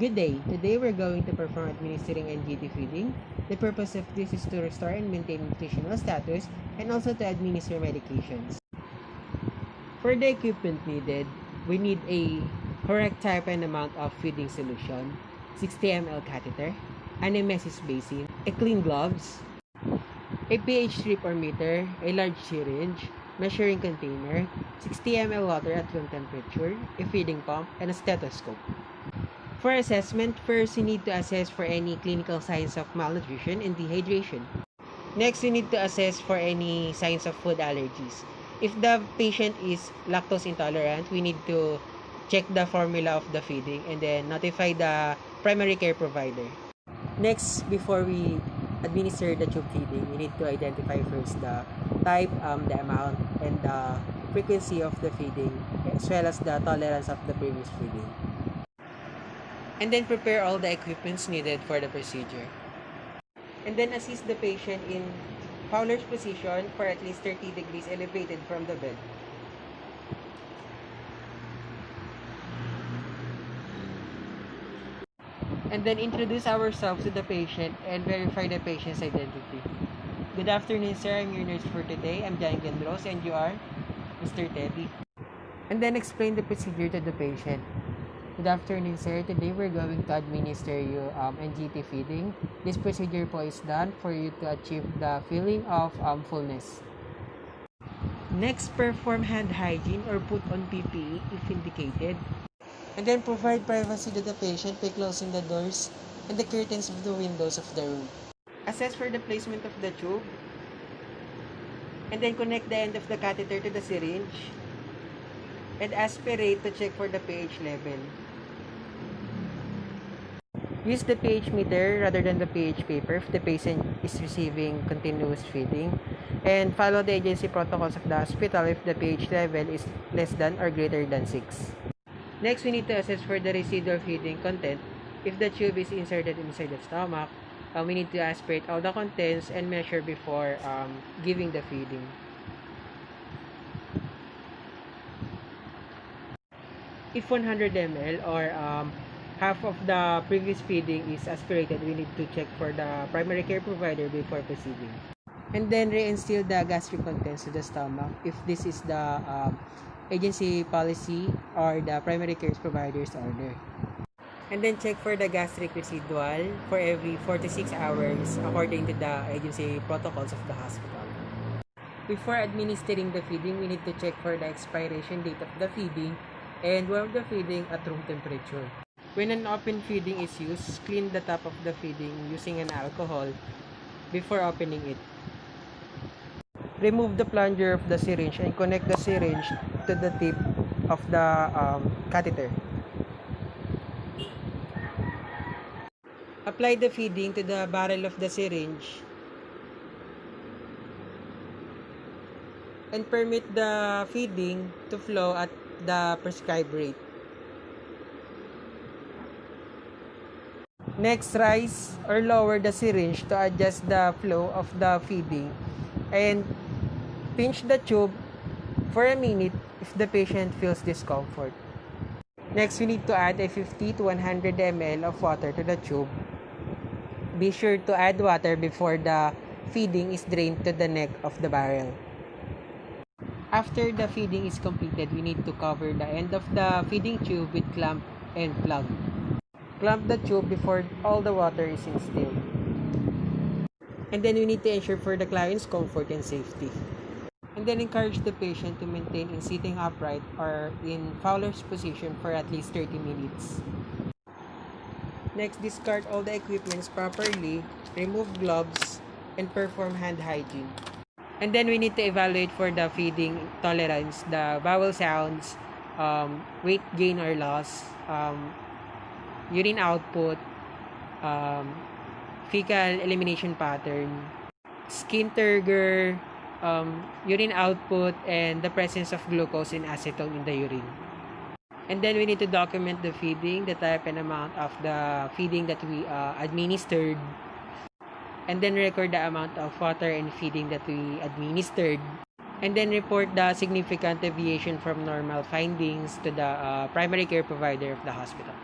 Good day. Today we're going to perform administering Ngt feeding. The purpose of this is to restore and maintain nutritional status and also to administer medications. For the equipment needed, we need a correct type and amount of feeding solution, 60 ml catheter, an emesis basin, a clean gloves, a pH strip or meter, a large syringe, measuring container, 60 ml water at room temperature, a feeding pump, and a stethoscope. For assessment, first you need to assess for any clinical signs of malnutrition and dehydration. Next, you need to assess for any signs of food allergies. If the patient is lactose intolerant, we need to check the formula of the feeding and then notify the primary care provider. Next, before we administer the tube feeding, we need to identify first the type, the amount, and the frequency of the feeding, as well as the tolerance of the previous feeding. And then prepare all the equipments needed for the procedure. And then assist the patient in Fowler's position for at least 30 degrees elevated from the bed. And then introduce ourselves to the patient and verify the patient's identity. Good afternoon, sir. I'm your nurse for today. I'm Jan Gendros, and you are Mr. Teddy. And then explain the procedure to the patient. Good afternoon, sir. Today we're going to administer you Ngt feeding. This procedure po is done for you to achieve the feeling of fullness. Next, perform hand hygiene or put on PPE if indicated. And then provide privacy to the patient by closing the doors and the curtains of the windows of the room. Assess for the placement of the tube. And then connect the end of the catheter to the syringe. And aspirate to check for the pH level. Use the pH meter rather than the pH paper if the patient is receiving continuous feeding. And follow the agency protocols of the hospital if the pH level is less than or greater than 6. Next, we need to assess for the residual feeding content. If the tube is inserted inside the stomach, we need to aspirate all the contents and measure before giving the feeding. If 100 ml or half of the previous feeding is aspirated, we need to check for the primary care provider before proceeding. And then reinstill the gastric contents to the stomach if this is the agency policy or the primary care provider's order. And then check for the gastric residual for every 4 to 6 hours according to the agency protocols of the hospital. Before administering the feeding, we need to check for the expiration date of the feeding and warm the feeding at room temperature. When an open feeding is used, clean the top of the feeding using an alcohol before opening it. Remove the plunger of the syringe and connect the syringe to the tip of the catheter. Apply the feeding to the barrel of the syringe and permit the feeding to flow at the prescribed rate. Next, rise or lower the syringe to adjust the flow of the feeding and pinch the tube for a minute if the patient feels discomfort. Next, we need to add a 50 to 100 ml of water to the tube. Be sure to add water before the feeding is drained to the neck of the barrel. After the feeding is completed, we need to cover the end of the feeding tube with clamp and plug. Clamp the tube before all the water is instilled. And then we need to ensure for the client's comfort and safety. And then encourage the patient to maintain in sitting upright or in Fowler's position for at least 30 minutes. Next, discard all the equipments properly, remove gloves, and perform hand hygiene. And then we need to evaluate for the feeding tolerance, the bowel sounds, weight gain or loss, urine output, fecal elimination pattern, skin turgor, urine output, and the presence of glucose and acetone in the urine. And then we need to document the feeding, the type and amount of the feeding that we administered, and then record the amount of water and feeding that we administered, and then report the significant deviation from normal findings to the primary care provider of the hospital.